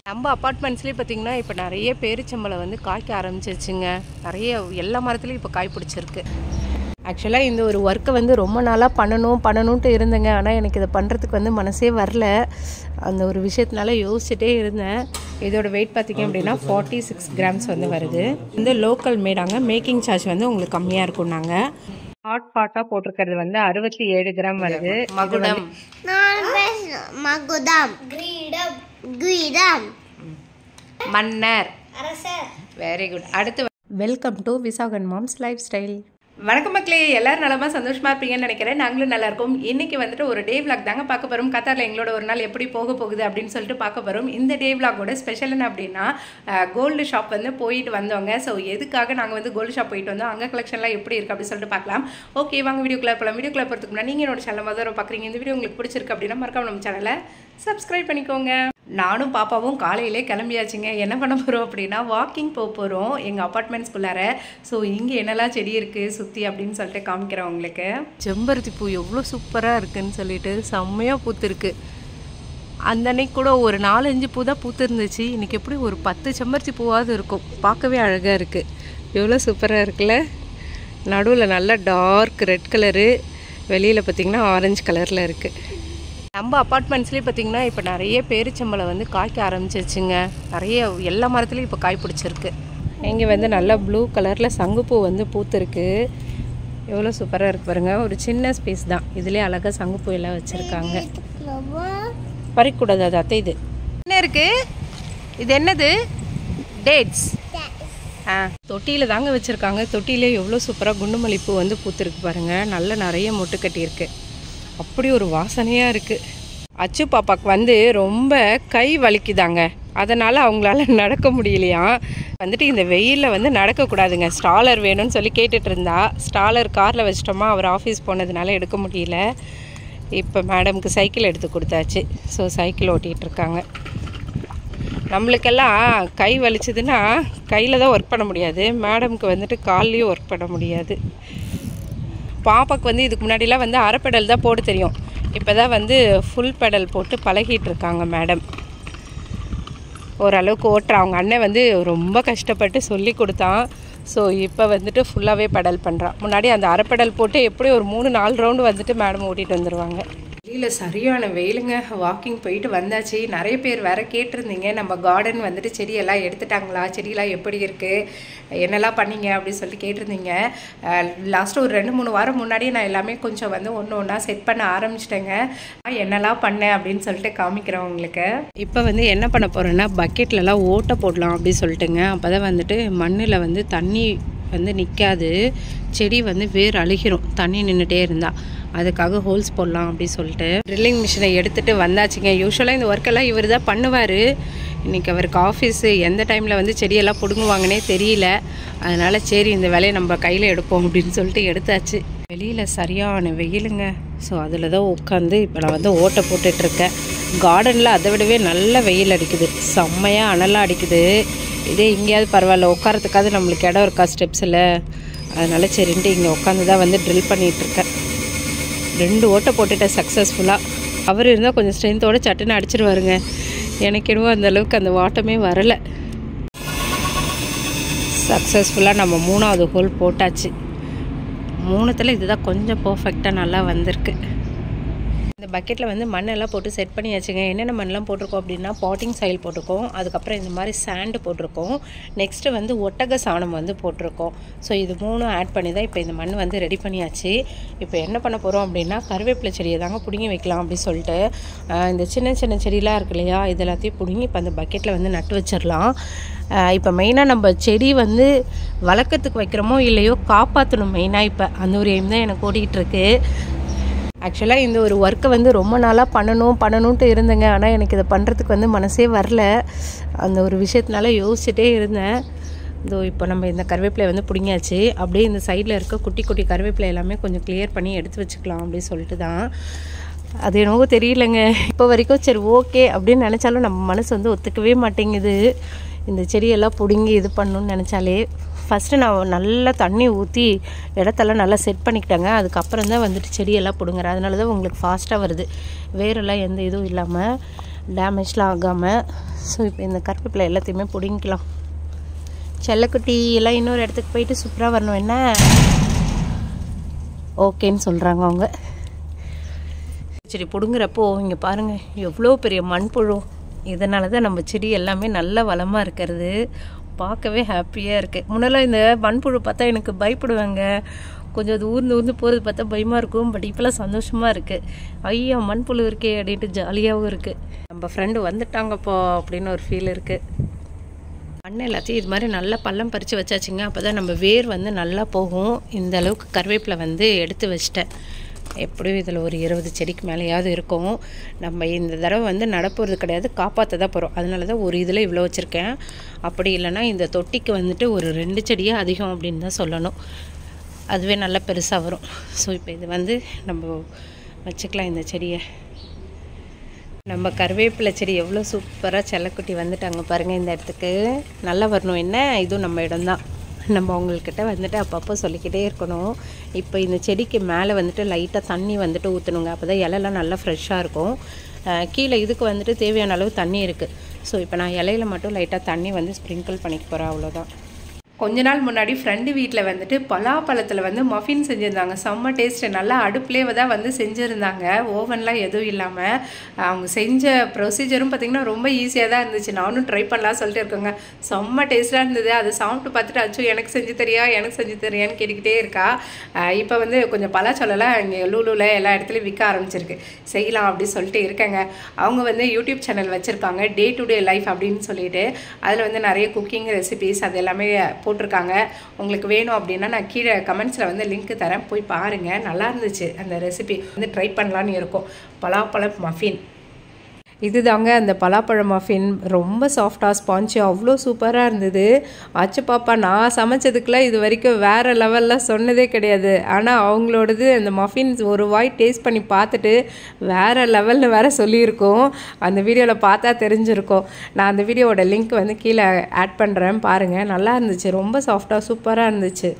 நம்ம அப்பார்ட்மெண்ட்ஸ்லேயே பார்த்திங்கன்னா இப்போ நிறைய பேரிச்சம்பளம் வந்து காய்க்க ஆரம்பிச்சிருச்சுங்க. நிறைய எல்லா மரத்துலேயும் இப்போ காய் பிடிச்சிருக்கு. ஆக்சுவலாக இந்த ஒரு ஒர்க்கை வந்து ரொம்ப நாளாக பண்ணணுன்ட்டு இருந்தேங்க. ஆனால் எனக்கு இதை பண்ணுறதுக்கு வந்து மனசே வரல. அந்த ஒரு விஷயத்தினால யோசிச்சுட்டே இருந்தேன். இதோட வெயிட் பார்த்திங்க அப்படின்னா 46 கிராம்ஸ் வந்து வருது. இந்த லோக்கல் மேடாங்க. மேக்கிங் சார்ஜ் வந்து உங்களுக்கு கம்மியாக இருக்கும். நாங்கள் ஹாட் பாட்டாக போட்டிருக்கிறது வந்து 67 கிராம் வருது. மகுடம் மன்னர் வெரி குட். அடுத்து welcome to Visakan moms life style. வணக்கம் மக்களே, எல்லாரும் நலமா சந்தோஷமா இருப்பீங்கன்னு நினைக்கிறேன். நாங்களும் நல்லா இருக்கோம். இன்னைக்கு வந்துட்டு ஒரு டே விளாக் தாங்க பார்க்க போறோம். கத்தாரில் எங்களோட ஒரு நாள் எப்படி போக போகுது அப்படின்னு சொல்லிட்டு பார்க்க போறோம். இந்த டே விளாகோட ஸ்பெஷல் என்ன அப்படின்னா, கோல்டு ஷாப் வந்து போயிட்டு வந்தோங்க. ஸோ எதுக்காக நாங்கள் வந்து கோல்டு ஷாப் போயிட்டு வந்தோம், அங்கே கலெக்ஷன்லாம் எப்படி இருக்குது அப்படின்னு சொல்லிட்டு பார்க்கலாம். ஓகே வாங்க வீடியோக்குள்ள போகலாம். வீடியோக்குள்ள போகிறதுக்கு முன்னாடி நீங்கள் என்னோட சேனல் முதல்ல பார்க்குறீங்க, இந்த வீடியோ உங்களுக்கு பிடிச்சிருக்கு அப்படின்னா மறக்காம நம்ம சேனலை சப்ஸ்கிரைப் பண்ணிக்கோங்க. நானும் பாப்பாவும் காலையிலே கிளம்பியாச்சுங்க. என்ன பண்ண போகிறோம் அப்படின்னா, வாக்கிங் போக போகிறோம் எங்கள் அப்பார்ட்மெண்ட்ஸ்குள்ளார. ஸோ இங்கே என்னெல்லாம் செடி இருக்குது சுற்றி அப்படின்னு சொல்லிட்டு காமிக்கிறேன் உங்களுக்கு. செம்பருத்தி பூ எவ்வளோ சூப்பராக இருக்குதுன்னு சொல்லிட்டு செம்மையாக பூத்துருக்கு. அந்த அன்னைக்கு கூட ஒரு 4-5 பூ தான் பூத்து இருந்துச்சு. இன்றைக்கி எப்படி ஒரு 10 செம்பருத்தி பூவாவது இருக்கும். பார்க்கவே அழகாக இருக்குது. எவ்வளோ சூப்பராக இருக்குல்ல. நடுவில் நல்லா டார்க் ரெட் கலரு, வெளியில் பார்த்திங்கன்னா ஆரஞ்சு கலரில் இருக்குது. நம்ம அப்பார்ட்மெண்ட்ஸ்லேயே பார்த்திங்கன்னா இப்போ நிறைய பேரிச்சம்பளம் வந்து காய்க்க ஆரம்பிச்சிருச்சுங்க. நிறைய எல்லா மரத்துலேயும் இப்போ காய் பிடிச்சிருக்கு. இங்கே வந்து நல்லா ப்ளூ கலரில் சங்குப்பூ வந்து பூத்துருக்கு. எவ்வளோ சூப்பராக இருக்குது பாருங்கள். ஒரு சின்ன ஸ்பேஸ் தான், இதுலேயே அழகாக சங்குப்பூ எல்லாம் வச்சுருக்காங்க. பறிக்கூடாது அது அத்தை. இது என்ன இருக்குது, இது என்னது? டேட்ஸ். தொட்டியில் தாங்க வச்சுருக்காங்க. தொட்டியிலே எவ்வளோ சூப்பராக குண்டுமல்லிப்பூ வந்து பூத்துருக்கு பாருங்கள். நல்லா நிறைய மொட்டு கட்டியிருக்கு. அப்படி ஒரு வாசனையாக இருக்குது. அச்சு பாப்பாவுக்கு வந்து ரொம்ப கை வலிக்குதாங்க. அதனால் அவங்களால நடக்க முடியலையா. வந்துட்டு இந்த வெயிலில் வந்து நடக்கக்கூடாதுங்க. ஸ்டாலர் வேணும்னு சொல்லி கேட்டுட்டு இருந்தா. ஸ்டாலர் காரில் வச்சிட்டோமா, அவர் ஆஃபீஸ் போனதுனால எடுக்க முடியல. இப்போ மேடம்க்கு சைக்கிள் எடுத்து கொடுத்தாச்சு. ஸோ சைக்கிள் ஓட்டிகிட்டு இருக்காங்க. நம்மளுக்கெல்லாம் கை வலிச்சதுன்னா கையில் தான் ஒர்க் பண்ண முடியாது. மேடம்க்கு வந்துட்டு கால்லையும் ஒர்க் பண்ண முடியாது. பாப்பாவுக்கு வந்து இதுக்கு முன்னாடிலாம் வந்து அரை பெடல் தான் போட தெரியும். இப்போ தான் வந்து ஃபுல் பெடல் போட்டு பழகிட்டு இருக்காங்க மேடம். ஓரளவுக்கு ஓட்டுறா. அவங்க அண்ணன் வந்து ரொம்ப கஷ்டப்பட்டு சொல்லி கொடுத்தான். ஸோ இப்போ வந்துட்டு ஃபுல்லாகவே பெடல் பண்ணுறான். முன்னாடி அந்த அரை பெடல் போட்டு எப்படி ஒரு 3-4 ரவுண்டு வந்துட்டு மேடம் ஓட்டிகிட்டு வந்துடுவாங்க. வெளியில் சரியான வெயிலுங்க. வாக்கிங் போயிட்டு வந்தாச்சு. நிறைய பேர் வேறு கேட்டிருந்தீங்க, நம்ம கார்டன் வந்துட்டு செடியெல்லாம் எடுத்துட்டாங்களா, செடியெல்லாம் எப்படி இருக்குது, என்னெல்லாம் பண்ணீங்க அப்படின்னு சொல்லிட்டு கேட்டிருந்தீங்க. லாஸ்ட்டு ஒரு 2-3 வாரம் முன்னாடியே நான் எல்லாமே கொஞ்சம் வந்து ஒன்று ஒன்றா செட் பண்ண ஆரம்பிச்சிட்டேங்க. என்னெல்லாம் பண்ணேன் அப்படின்னு சொல்லிட்டு காமிக்கிறேன் உங்களுக்கு. இப்போ வந்து என்ன பண்ண போகிறேன்னா, பக்கெட்லலாம் ஓட்டை போடலாம் அப்படின்னு சொல்லிட்டுங்க. அப்போ தான் வந்துட்டு மண்ணில் வந்து தண்ணி வந்து நிற்காது, செடி வந்து வேர் அழுகிரும் தண்ணி நின்றுட்டே இருந்தால். அதுக்காக ஹோல்ஸ் போடலாம் அப்படி சொல்லிட்டு ட்ரில்லிங் மிஷினை எடுத்துகிட்டு வந்தாச்சுங்க. யூஸ்வலாக இந்த ஒர்க்கெல்லாம் இவர் தான் பண்ணுவார். இன்றைக்கி அவருக்கு ஆஃபீஸு எந்த டைமில் வந்து செடியெல்லாம் பிடுங்குவாங்கன்னே தெரியல. அதனால் சரி இந்த வேலையை நம்ம கையில் எடுப்போம் அப்படின்னு சொல்லிட்டு எடுத்தாச்சு. வெளியில் சரியான வெயிலுங்க. ஸோ அதில் தான் உட்காந்து இப்போ நான் வந்து ஓட்டை போட்டுட்ருக்கேன். கார்டனில் அதை விடவே நல்ல வெயில் அடிக்குது, செம்மையாக அனலாக அடிக்குது. இதே எங்கேயாவது பரவாயில்ல, உட்காரத்துக்காவது நம்மளுக்கு இடம் இருக்கா ஸ்டெப்ஸில். அதனால் சரின்ட்டு இங்கே உட்காந்து தான் வந்து ட்ரில் பண்ணிகிட்ருக்கேன். 2 ஓட்டை போட்டுட்டேன் சக்ஸஸ்ஃபுல்லாக. அவர் இருந்தால் கொஞ்சம் ஸ்ட்ரென்த்தோடு சட்டுன்னு அடிச்சிருவாருங்க. எனக்கு என்னவோ அந்தளவுக்கு அந்த வாட்டமே வரலை. சக்ஸஸ்ஃபுல்லாக நம்ம 3வது ஹோல் போட்டாச்சு. 3த்தில் இதுதான் கொஞ்சம் பர்ஃபெக்டாக நல்லா வந்திருக்கு. இந்த பக்கெட்டில் வந்து மண்ணெல்லாம் போட்டு செட் பண்ணியாச்சுங்க. என்னென்ன மண்ணெலாம் போட்டிருக்கோம் அப்படின்னா, பாட்டிங் சாயில் போட்டிருக்கோம், அதுக்கப்புறம் இந்த மாதிரி சாண்டு போட்டிருக்கோம், நெக்ஸ்ட்டு வந்து ஒட்டக சாணம் வந்து போட்டிருக்கோம். ஸோ இது 3 ஆட் பண்ணி தான் இப்போ இந்த மண் வந்து ரெடி பண்ணியாச்சு. இப்போ என்ன பண்ண போகிறோம் அப்படின்னா, கருவேப்பிலை செடியை தாங்க பிடுங்கி வைக்கலாம் அப்படின்னு சொல்லிட்டு இந்த சின்ன சின்ன செடியெலாம் இருக்கு இல்லையா, இது எல்லாத்தையும் பிடுங்கி இப்போ அந்த பக்கெட்டில் வந்து நட்டு வச்சிடலாம். இப்போ மெயினாக நம்ம செடி வந்து வளர்க்குறதுக்கு வைக்கிறோமோ இல்லையோ காப்பாற்றணும் மெயினாக. இப்போ அந்த ஒரு எய்ம் தான் எனக்கு ஓடிக்கிட்டு இருக்கு. ஆக்சுவலாக இந்த ஒரு ஒர்க்கை வந்து ரொம்ப நாளாக பண்ணணுன்ட்டு இருந்தேங்க. ஆனால் எனக்கு இதை பண்ணுறதுக்கு வந்து மனசே வரல. அந்த ஒரு விஷயத்தினால யோசிச்சுட்டே இருந்தேன். இதோ இப்போ நம்ம இந்த கருவேப்பிலை வந்து பிடிங்கியாச்சு. அப்படியே இந்த சைடில் இருக்க குட்டி குட்டி கருவேப்பிலை எல்லாமே கொஞ்சம் கிளியர் பண்ணி எடுத்து வச்சுக்கலாம் அப்படின்னு சொல்லிட்டு தான். அது என்னவோ தெரியலைங்க, இப்போ வரைக்கும் சரி ஓகே அப்படின்னு நினச்சாலும் நம்ம மனசு வந்து ஒத்துக்கவே மாட்டேங்குது. இந்த செடியெல்லாம் பிடுங்கி இது பண்ணணுன்னு நினச்சாலே. ஃபஸ்ட்டு நான் நல்லா தண்ணி ஊற்றி இடத்தெல்லாம் நல்லா செட் பண்ணிக்கிட்டேங்க. அதுக்கப்புறம் தான் வந்துட்டு செடியெல்லாம் பிடுங்குறேன். அதனால தான் உங்களுக்கு ஃபாஸ்ட்டாக வருது, வேரெல்லாம் எந்த இதுவும் இல்லாமல். டேமேஜ்லாம் ஆகாமல். ஸோ இப்போ இந்த கருவேப்பிலை எல்லாத்தையுமே பிடிங்கிக்கலாம். செல்லக்குட்டி எல்லாம் இன்னொரு இடத்துக்கு போயிட்டு சூப்பராக வரணும் என்ன ஓகேன்னு சொல்கிறாங்க அவங்க. செடி பிடுங்குறப்போ இங்கே பாருங்கள் எவ்வளோ பெரிய மண்புழு. இதனால தான் நம்ம செடி எல்லாமே நல்ல வளமாக இருக்கிறது. பார்க்கவே ஹாப்பியாக இருக்குது. முன்னெல்லாம் இந்த மண்புழு பார்த்தா எனக்கு பயப்படுவாங்க, கொஞ்சம் அது ஊர்ந்து போகிறது பார்த்தா பயமாக இருக்கும். பட் இப்போலாம் சந்தோஷமாக இருக்குது. ஐயோ மண்புழு இருக்கே அப்படின்ட்டு ஜாலியாகவும் இருக்குது. நம்ம ஃப்ரெண்டு வந்துட்டாங்கப்போ அப்படின்னு ஒரு ஃபீல் இருக்குது. மண் எல்லாத்தையும் இது மாதிரி நல்லா பள்ளம் பறித்து வச்சாச்சுங்க. அப்போ தான் நம்ம வேர் வந்து நல்லா போகும். இந்த அளவுக்கு கருவேப்பிலை வந்து எடுத்து வச்சிட்டேன். எப்படியும் இதில் ஒரு 20 செடிக்கு மேலேயாவது இருக்கும். நம்ம இந்த தடவை வந்து நடப்போகிறது கிடையாது, காப்பாற்ற தான் போகிறோம். அதனால தான் ஒரு இதில் இவ்வளோ வச்சுருக்கேன். அப்படி இல்லைனா இந்த தொட்டிக்கு வந்துட்டு ஒரு 2 செடியே அதிகம் அப்படின்னு தான் சொல்லணும். அதுவே நல்லா பெருசாக வரும். ஸோ இப்போ இது வந்து நம்ம வச்சுக்கலாம் இந்த செடியை. நம்ம கருவேப்பிலை செடி எவ்வளோ சூப்பராக செல்லக்குட்டி வந்துட்டாங்க பாருங்கள். இந்த இடத்துக்கு நல்லா வரணும் என்ன, இதுவும் நம்ம இடம்தான். நம்ம அவங்கக்கிட்ட வந்துட்டு அப்பப்போ சொல்லிக்கிட்டே இருக்கணும். இப்போ இந்த செடிக்கு மேலே வந்துட்டு லைட்டாக தண்ணி வந்துட்டு ஊற்றணுங்க. அப்போ தான் இலையெல்லாம் நல்லா ஃப்ரெஷ்ஷாக இருக்கும். கீழே இதுக்கு வந்துட்டு தேவையான அளவு தண்ணி இருக்குது. ஸோ இப்போ நான் இலையில மட்டும் லைட்டாக தண்ணி வந்து ஸ்ப்ரிங்கிள் பண்ணிக்க போகிறேன், அவ்வளோதான். கொஞ்ச நாள் முன்னாடி ஃப்ரெண்டு வீட்டில் வந்துட்டு பலாப்பழத்தில் வந்து மஃபின் செஞ்சுருந்தாங்க. செம்ம டேஸ்ட்டு. நல்லா அடுப்புலேயே தான் வந்து செஞ்சுருந்தாங்க, ஓவன்லாம் எதுவும் இல்லாமல். அவங்க செஞ்ச ப்ரொசீஜரும் பார்த்திங்கன்னா ரொம்ப ஈஸியாக தான் இருந்துச்சு. நானும் ட்ரை பண்ணலாம் சொல்லிட்டு இருக்கோங்க. செம்ம டேஸ்ட்டாக இருந்தது. அதை சாப்பிட்டு பார்த்துட்டு அச்சு எனக்கு செஞ்சு தெரியான்னு கேட்டுக்கிட்டே இருக்கா. இப்போ வந்து கொஞ்சம் பலாச்சொல்லாம் இங்கே லூலூவில் எல்லா இடத்துலையும் விற்க ஆரம்பிச்சிருக்கு. செய்யலாம் அப்படின்னு சொல்லிட்டு இருக்கேங்க. அவங்க வந்து யூடியூப் சேனல் வச்சுருக்காங்க, டே டு டே லைஃப் அப்படின்னு சொல்லிட்டு. அதில் வந்து நிறைய குக்கிங் ரெசிபீஸ் அது எல்லாமே போட்டிருக்காங்க. உங்களுக்கு வேணும் அப்படின்னா நான் கீழே கமெண்ட்ஸில் வந்து லிங்க் தரேன், போய் பாருங்கள். நல்லா இருந்துச்சு அந்த ரெசிபி, வந்து ட்ரை பண்ணலான்னு இருக்கும். பலாப்பழம் மஃபின் இதுதாங்க அந்த பலாப்பழ மஃபின். ரொம்ப சாஃப்டாக ஸ்பாஞ்சியாக அவ்வளோ சூப்பராக இருந்தது. ஆச்சு பாப்பா, நான் சமைச்சதுக்குலாம் இது வரைக்கும் வேறு லெவலில் சொன்னதே கிடையாது. ஆனால் அவங்களோடது அந்த மஃபின்ஸ் ஒரு வாய் டேஸ்ட் பண்ணி பார்த்துட்டு வேறு லெவல்னு வேறு சொல்லியிருக்கோம். அந்த வீடியோவில் பார்த்தா தெரிஞ்சிருக்கும். நான் அந்த வீடியோவோட லிங்க் வந்து கீழே ஆட் பண்ணுறேன், பாருங்கள். நல்லா இருந்துச்சு, ரொம்ப சாஃப்டாக சூப்பராக இருந்துச்சு.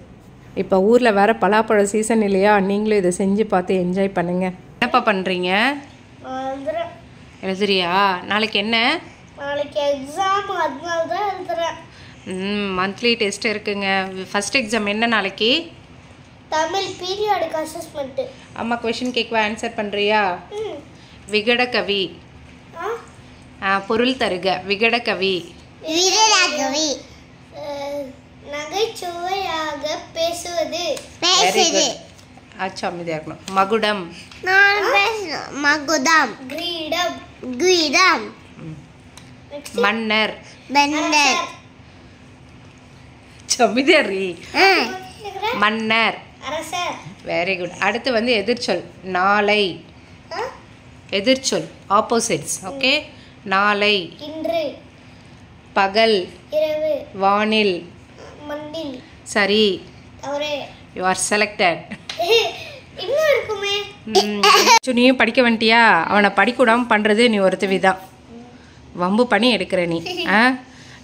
இப்போ ஊரில் வேறு பலாப்பழ சீசன் இல்லையா, நீங்களும் இதை செஞ்சு பார்த்து என்ஜாய் பண்ணுங்கள். என்னப்பா பண்ணுறீங்க? எழுதுறியா? நாளைக்கு என்ன? நாளைக்கு எக்ஸாம், அதனால தான் எழுதுறேன். மந்த்லி டெஸ்ட் இருக்குங்க. ஃபர்ஸ்ட் எக்ஸாம் என்ன நாளைக்கு? Tamil periodic assessment. அம்மா क्वेश्चन கேட்கவா, ஆன்சர் பண்ணுறியா? விகட கவி. பொருள் தருக. விகட கவி. விகடகவி நகைச்சுவையாக பேசுவது. அச்சா அமைதியாக இருக்கணும். மகுடம். மகுடம். கிரீடம். கிரீடம். மன்னர். மன்னர். சமிதரி. மன்னர். அரசர். Very good. அடுத்து வந்து எதிர்ச்சொல். நாளை. எதிர்ச்சொல் ஆப்போசிட்ஸ். ஓகே. நாளை. இன்று. பகல். இரவு. வானில். மண்ணில். சரி. அவரே. You are selected. இன்னும் இருக்குமே. நீயும் படிக்க வந்துட்டியா? அவனை படிக்கூடாமல் பண்ணுறது நீ ஒருத்தவி தான். வம்பு பண்ணி எடுக்கிற நீ.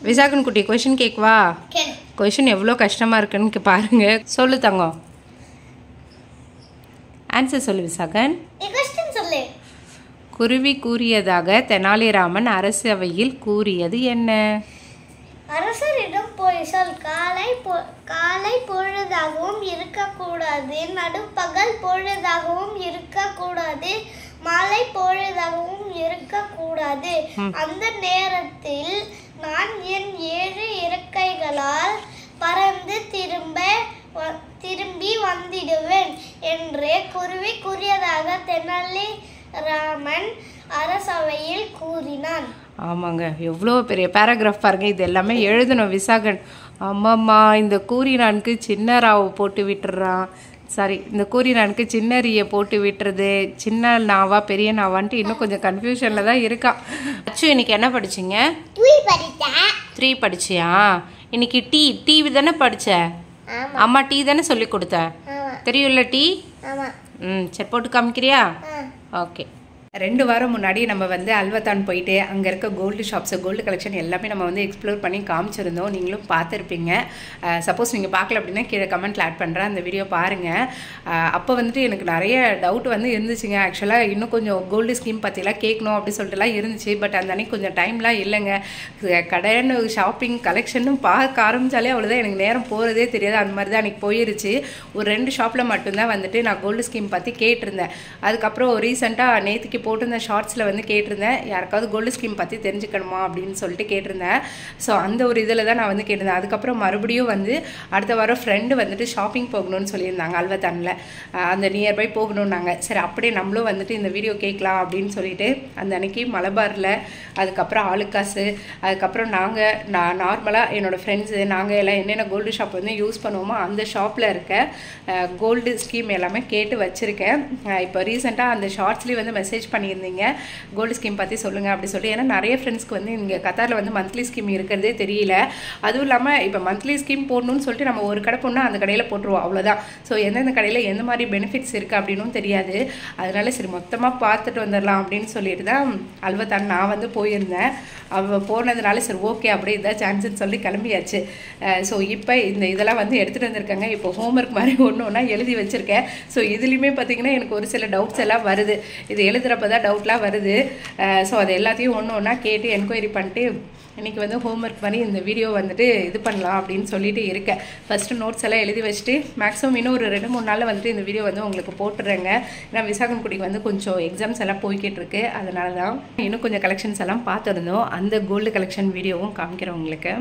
விசாகன் குட்டி கொஷின் கேட்குவா? கொஷின் எவ்வளோ கஷ்டமாக இருக்குன்னு பாருங்க. சொல்லு தங்கம், ஆன்சர் சொல்லு விசாகன். சொல்லு. குருவி கூறியதாக தெனாலிராமன் அரசவையில் கூறியது என்ன? அரசரிடம் போய் சொல். காலை பொழுதாகவும் இருக்கக்கூடாது, நடுப்பகல் பொழுதாகவும் இருக்கக்கூடாது, மாலை பொழுதாகவும் இருக்கக்கூடாது. அந்த நேரத்தில் நான் என் 7 இறக்கைகளால் பறந்து திரும்பி வந்திடுவேன் என்று குருவி கூறியதாக தெனாலிராமன் அரசவையில் கூறினான். ஆமாங்க, எவ்வளோ பெரிய பேராகிராஃப் பாருங்க. இது எல்லாமே எழுதணும் விசாகன். ஆமாம்மா, இந்த கூறினானுக்கு சின்ன ராவை போட்டு விட்டுறான். சாரி, இந்த கூறினானுக்கு சின்ன ரீயை போட்டு விட்டுறது, சின்ன நாவா பெரிய நாவான்ட்டு இன்னும் கொஞ்சம் கன்ஃபியூஷனில் தான் இருக்கா. அச்சு, இன்னைக்கு என்ன படிச்சிங்க? 3 படிச்சியா? இன்னைக்கு டீ தானே படிச்ச? அம்மா டீ தானே சொல்லி கொடுத்த? தெரியும்ல டீ? சரி, போட்டு காமிக்கிறியா? ஓகே. 2 வாரம் முன்னாடி நம்ம வந்து அல்வத்தான் போயிட்டு அங்கே இருக்க கோல்டு ஷாப்ஸு கோல்டு கலெக்ஷன் எல்லாமே நம்ம வந்து எக்ஸ்ப்ளோர் பண்ணி காமிச்சிருந்தோம். நீங்களும் பார்த்துருப்பீங்க. சப்போஸ் நீங்கள் பார்க்கல அப்படின்னா கீழே கமெண்ட்டில் ஆட் பண்ணுறேன், அந்த வீடியோ பாருங்கள். அப்போ வந்துட்டு எனக்கு நிறைய டவுட் வந்து இருந்துச்சுங்க. ஆக்சுவலாக இன்னும் கொஞ்சம் கோல்டு ஸ்கீம் பற்றிலாம் கேட்கணும் அப்படி சொல்லிட்டுலாம் இருந்துச்சு. பட் அந்த அன்றைக்கி கொஞ்சம் டைம்லாம் இல்லைங்க. கடைன்னு ஷாப்பிங் கலெக்ஷனும் பார்க்க ஆரம்பித்தாலே அவ்வளோதான், எனக்கு நேரம் போகிறதே தெரியாது. அந்த மாதிரி தான் அன்றைக்கி போயிருச்சு. ஒரு 2 ஷாப்பில் மட்டும்தான் வந்துட்டு நான் கோல்டு ஸ்கீம் பற்றி கேட்டிருந்தேன். அதுக்கப்புறம் ரீசெண்டாக நேற்றுக்கு போட்டிருந்த ஷார்ட்ஸில் வந்து கேட்டிருந்தேன், யாருக்காவது கோல்டு ஸ்கீம் பற்றி தெரிஞ்சுக்கணுமா அப்படின்னு சொல்லிட்டு கேட்டிருந்தேன். ஸோ அந்த ஒரு இதில் தான் நான் வந்து கேட்டிருந்தேன். அதுக்கப்புறம் மறுபடியும் வந்து அடுத்த வாரம் ஃப்ரெண்டு வந்துட்டு ஷாப்பிங் போகணும்னு சொல்லியிருந்தாங்க அல்வத்தானில். அந்த நியர்பை போகணுன்னாங்க. சரி அப்படியே நம்மளும் வந்துட்டு இந்த வீடியோ கேட்கலாம் அப்படின்னு சொல்லிட்டு அந்த அன்னைக்கு மலபாரில், அதுக்கப்புறம் ஆளுக்காசு, அதுக்கப்புறம் நான் நார்மலாக என்னோடய ஃப்ரெண்ட்ஸு நாங்கள் எல்லாம் என்னென்ன கோல்டு ஷாப் வந்து யூஸ் பண்ணுவோமோ அந்த ஷாப்பில் இருக்க கோல்டு ஸ்கீம் எல்லாமே கேட்டு வச்சுருக்கேன். இப்போ ரீசெண்டாக அந்த ஷார்ட்ஸ்லேயும் வந்து மெசேஜ் பண்ணியிருந்தீங்க, கோல்டு ஸ்கீம் பற்றி சொல்லுங்கள் அப்படி சொல்லி. ஏன்னா நிறைய ஃப்ரெண்ட்ஸ்க்கு வந்து இங்கே கத்தாரில் வந்து மந்த்லி ஸ்கீம் இருக்கிறதே தெரியல. அதுவும் இல்லாமல் இப்போ மந்த்லி ஸ்கீம் போடணும்னு சொல்லிட்டு நம்ம ஒரு கடை போனால் அந்த கடையில் போட்டுருவோம், அவ்வளோதான். ஸோ எந்தெந்த கடையில் எந்த மாதிரி பெனிஃபிட்ஸ் இருக்குது அப்படின்னும் தெரியாது. அதனால சரி மொத்தமாக பார்த்துட்டு வந்துடலாம் அப்படின்னு சொல்லிட்டு தான் அல்வத்தான் நான் வந்து போயிருந்தேன். அவள் போனதுனால சரி ஓகே அப்படியே இதான் சான்ஸ்ன்னு சொல்லி கிளம்பியாச்சு. ஸோ இப்போ இந்த இதெல்லாம் வந்து எடுத்துகிட்டு வந்திருக்காங்க. இப்போ ஹோம்ஒர்க் மாதிரி ஒன்று எழுதி வச்சுருக்கேன். ஸோ இதுலேயுமே பார்த்திங்கன்னா எனக்கு ஒரு சில டவுட்ஸ் எல்லாம் வருது. இது எழுதுகிறப்ப தான் டவுட்லாம் வருது. ஸோ அது எல்லாத்தையும் ஒன்று ஒன்றா கேட்டு என்கொயரி பண்ணிட்டு இன்றைக்கி வந்து ஹோம்ஒர்க் மாதிரி இந்த வீடியோ வந்துட்டு இது பண்ணலாம் அப்படின்னு சொல்லிட்டு இருக்கேன். ஃபஸ்ட்டு நோட்ஸ் எல்லாம் எழுதி வச்சுட்டு மேக்ஸிமம் இன்னும் ஒரு 2-3 நாளில் வந்துட்டு இந்த வீடியோ வந்து உங்களுக்கு போட்டுடுறேங்க. ஏன்னா விசாகன்குடிக்கு வந்து கொஞ்சம் எக்ஸாம்ஸ் எல்லாம் போய்கிட்டு இருக்கு. அதனால தான் இன்னும் கொஞ்சம் கலெக்ஷன்ஸ் எல்லாம் பார்த்துருந்தோம். அந்த கோல்டு கலெக்ஷன் வீடியோவும் காமிக்கிறேன் உங்களுக்கு.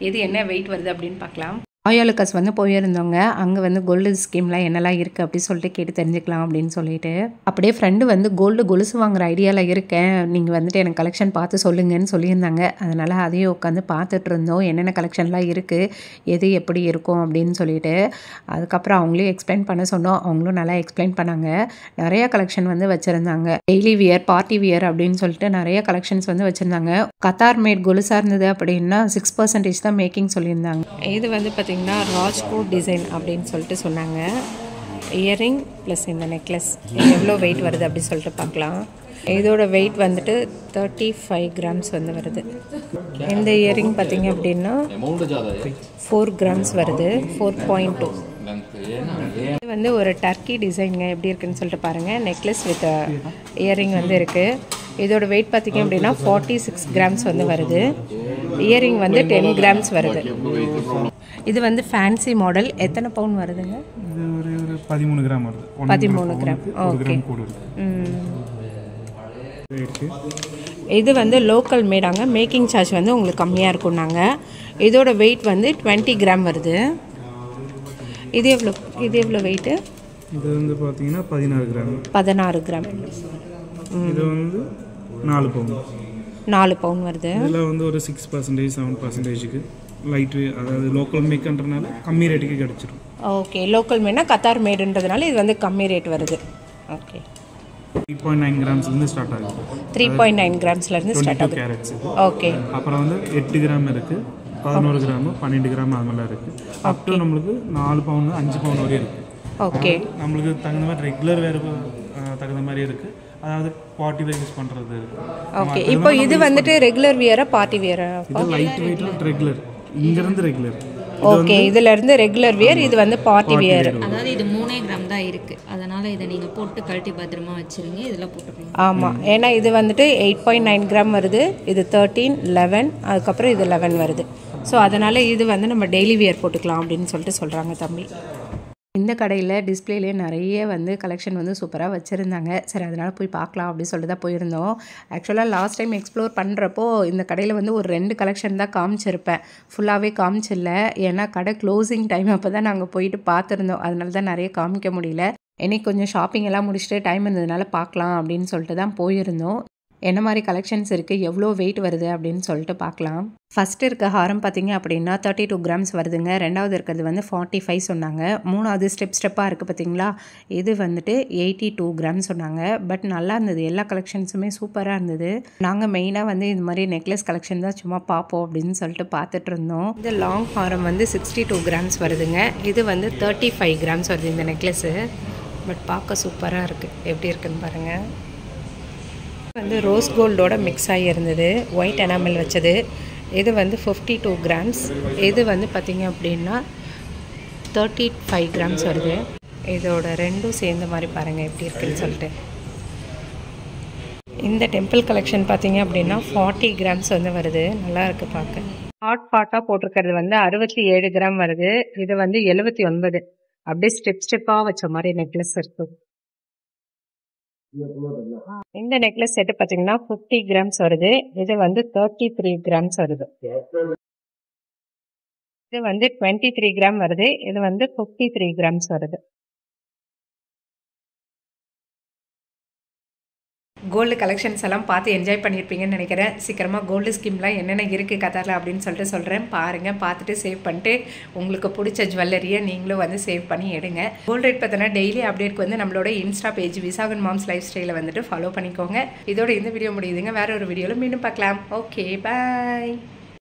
எது என்ன வெயிட் வருது அப்படின்னு பார்க்கலாம். ஆயாலுக்காஸ் வந்து போயிருந்தவங்க, அங்கே வந்து கோல்டு ஸ்கீம்லாம் என்னெல்லாம் இருக்குது அப்படி சொல்லிட்டு கேட்டு தெரிஞ்சுக்கலாம் அப்படின்னு சொல்லிட்டு அப்படியே ஃப்ரெண்டு வந்து கோல்டு கொலுசு வாங்குற ஐடியாவில் இருக்கேன், நீங்கள் வந்துட்டு எனக்கு கலெக்ஷன் பார்த்து சொல்லுங்கன்னு சொல்லியிருந்தாங்க. அதனால் அதையும் உட்காந்து பார்த்துட்டு இருந்தோம், என்னென்ன கலெக்ஷன்லாம் இருக்குது, எது எப்படி இருக்கும் அப்படின்னு சொல்லிட்டு. அதுக்கப்புறம் அவங்களையும் எக்ஸ்பிளைன் பண்ண சொன்னோம். அவங்களும் நல்லா எக்ஸ்பிளைன் பண்ணாங்க. நிறைய கலெக்ஷன் வந்து வச்சுருந்தாங்க. டெய்லி வியர், பார்ட்டி வியர் அப்படின்னு சொல்லிட்டு நிறைய கலெக்ஷன்ஸ் வந்து வச்சுருந்தாங்க. கத்தார் மேட் கொலுசாக இருந்தது அப்படின்னா 6% தான் மேக்கிங் சொல்லியிருந்தாங்க. இது வந்து பார்த்திங்கன்னா ராஜ்கோட் டிசைன் அப்படின்னு சொல்லிட்டு சொன்னாங்க. இயரிங் ப்ளஸ் இந்த நெக்லஸ் எவ்வளோ வெயிட் வருது அப்படின்னு சொல்லிட்டு பார்க்கலாம். இதோட வெயிட் வந்துட்டு 35 கிராம்ஸ் வந்து வருது. இந்த இயரிங் பார்த்திங்க அப்படின்னா 4 கிராம்ஸ் வருது, 4.2. இது வந்து ஒரு டர்க்கி டிசைனுங்க, எப்படி இருக்குன்னு சொல்லிட்டு பாருங்கள். நெக்லஸ் வித் இயரிங் வந்து இருக்குது. இதோட வெயிட் பார்த்திங்க அப்படின்னா 46 கிராம்ஸ் வந்து வருது. இயரிங் வந்து 10 கிராம்ஸ் வருது. இது வந்து ஃபேன்சி மாடல். எத்தனை பவுன் வருதுங்க? இது ஒரு 13 கிராம் வருது. 13 கிராம். ஓகே. இது வந்து லோக்கல் மேடாங்க. மேக்கிங் சார்ஜ் வந்து உங்களுக்கு கம்மியாக இருக்கும்னாங்க. இதோட வெயிட் வந்து 20 கிராம் வருது. இது எவ்வளோ வெயிட்டு? இது வந்து பார்த்தீங்கன்னா 16 கிராம். 16 கிராம். இது வந்து 4 பவுன். 4 பவுன் வருது. இதில் வந்து ஒரு 6% 7%க்கு லைட், அதாவது லோக்கல் மேக்குன்றனால கம்மி ரேட்டுக்கு கிடச்சிடும். ஓகே. லோக்கல் மேட்னா கத்தார் மேடுன்றதுனால இது வந்து கம்மி ரேட் வருது. ஓகே. 3.9 கிராம்ஸ்லேருந்து ஸ்டார்ட் ஆகுது. 3.9 கிராம்ஸ்லேருந்து ஸ்டார்ட் ஆகுது. கேரட்ஸ். ஓகே. அப்புறம் வந்து 8 கிராம் இருக்குது, 11 கிராம், 12 கிராம் அது மாதிரிலாம் இருக்குது. அப் டு நம்மளுக்கு 4 பவுன் 5 பவுன் வரையும் இருக்குது. ஓகே. நம்மளுக்கு தகுந்த மாதிரி ரெகுலர் வேறு தகுந்த மாதிரி இருக்குது. அதாவது பார்ட்டி வேர் யூஸ் பண்ணுறது இருக்குது. ஓகே. இப்போ இது வந்துட்டு regular வியரா party வியரா? Light weight regular. இங்கேருந்து ரெகுலர். ஓகே. இதுல இருந்து ரெகுலர் வியர், இது வந்து பார்ட்டி வியர். அதாவது இது 3 கிராம் தான் இருக்கு. அதனால இதை நீங்க போட்டு கழட்டி பத்திரமா வச்சிருங்க. இதெல்லாம் போட்டுக்கலாம். ஆமா. ஏன்னா இது வந்துட்டு 8.9 கிராம் வருது. இது 13, 11, அதுக்கப்புறம் இது 11 வருது. ஸோ அதனால இது வந்து நம்ம டெய்லி வியர் போட்டுக்கலாம் அப்படின்னு சொல்லிட்டு சொல்றாங்க தம்பி. இந்த கடையில் டிஸ்பிளேலேயே நிறைய வந்து கலெக்ஷன் வந்து சூப்பராக வச்சுருந்தாங்க. சரி அதனால் போய் பார்க்கலாம் அப்படின்னு சொல்லிட்டு தான் போயிருந்தோம். ஆக்சுவலாக லாஸ்ட் டைம் எக்ஸ்ப்ளோர் பண்ணுறப்போ இந்த கடையில் வந்து ஒரு 2 கலெக்ஷன் தான் காமிச்சிருப்பேன், ஃபுல்லாகவே காமிச்சில்ல. ஏன்னா கடை க்ளோசிங் டைம் அப்போ தான் நாங்கள் போயிட்டு பார்த்துருந்தோம். அதனால தான் நிறைய காமிக்க முடியல. இன்னைக்கு கொஞ்சம் ஷாப்பிங் எல்லாம் முடிச்சுட்டு டைம் இருந்ததுனால பார்க்கலாம் அப்படின்னு சொல்லிட்டு தான் போயிருந்தோம். என்ன மாதிரி கலெக்ஷன்ஸ் இருக்குது, எவ்வளோ வெயிட் வருது அப்படின்னு சொல்லிட்டு பார்க்கலாம். ஃபஸ்ட்டு இருக்க ஹாரம் பார்த்திங்க அப்படின்னா 32 கிராம்ஸ் வருதுங்க. ரெண்டாவது இருக்கிறது வந்து 45 சொன்னாங்க. மூணாவது ஸ்டெப்பாக இருக்குது பார்த்திங்களா, இது வந்துட்டு 82 கிராம் சொன்னாங்க. பட் நல்லா இருந்தது, எல்லா கலெக்ஷன்ஸுமே சூப்பராக இருந்தது. நாங்கள் மெயினாக வந்து இது மாதிரி நெக்லஸ் கலெக்ஷன் தான் சும்மா பார்ப்போம் அப்படின்னு சொல்லிட்டு பார்த்துட்டு இருந்தோம். இந்த லாங் ஹாரம் வந்து 62 கிராம்ஸ் வருதுங்க. இது வந்து 35 கிராம்ஸ் வருது இந்த நெக்லஸ்ஸு. பட் பார்க்க சூப்பராக இருக்குது, எப்படி இருக்குன்னு பாருங்கள். வந்து ரோஸ் கோல்டோட மிக்ஸ் ஆகி இருந்தது, ஒயிட் எனாமல் வச்சது. இது வந்து 52 கிராம்ஸ். இது வந்து பார்த்திங்க அப்படின்னா 35 கிராம்ஸ் வருது. இதோட ரெண்டும் சேர்ந்த மாதிரி பாருங்கள் எப்படி இருக்குன்னு சொல்லிட்டு. இந்த டெம்பிள் கலெக்ஷன் பார்த்திங்க அப்படின்னா 40 கிராம்ஸ் வந்து வருது. நல்லா இருக்குது பார்க்க. ஹாட் பாட்டாக போட்டிருக்கிறது வந்து 67 கிராம் வருது. இது வந்து 79. அப்படியே ஸ்டெப்பாக வச்ச மாதிரி நெக்லஸ் இருக்குது. இந்த நெக்லஸ் செட்டு பார்த்தீங்கன்னா 50 கிராம்ஸ் வருது. இது வந்து 33 கிராம்ஸ் வருது. இது வந்து 23 கிராம் வருது. இது வந்து 53 கிராம்ஸ் வருது. கோல்டு கலெக்ஷன்ஸ் எல்லாம் பார்த்து என்ஜாய் பண்ணியிருப்பீங்கன்னு நினைக்கிறேன். சீக்கிரமாக கோல்டு ஸ்கீம்லாம் என்னென்ன இருக்குது கத்தாரில் அப்படின்னு சொல்லிட்டு சொல்கிறேன். பாருங்கள், பார்த்துட்டு சேவ் பண்ணிட்டு உங்களுக்கு பிடிச்ச ஜுவல்லரியை நீங்களும் வந்து சேவ் பண்ணி எடுங்க. கோல்டு ரேட் பார்த்தோன்னா டெய்லி அப்டேட்க்கு வந்து நம்மளோட Insta page Visakan moms life ஸ்டைலில் வந்துட்டு ஃபாலோ பண்ணிக்கோங்க. இதோட இந்த வீடியோ முடியுதுங்க. வேற ஒரு வீடியோவில் மீண்டும் பார்க்கலாம். ஓகே, பாய்.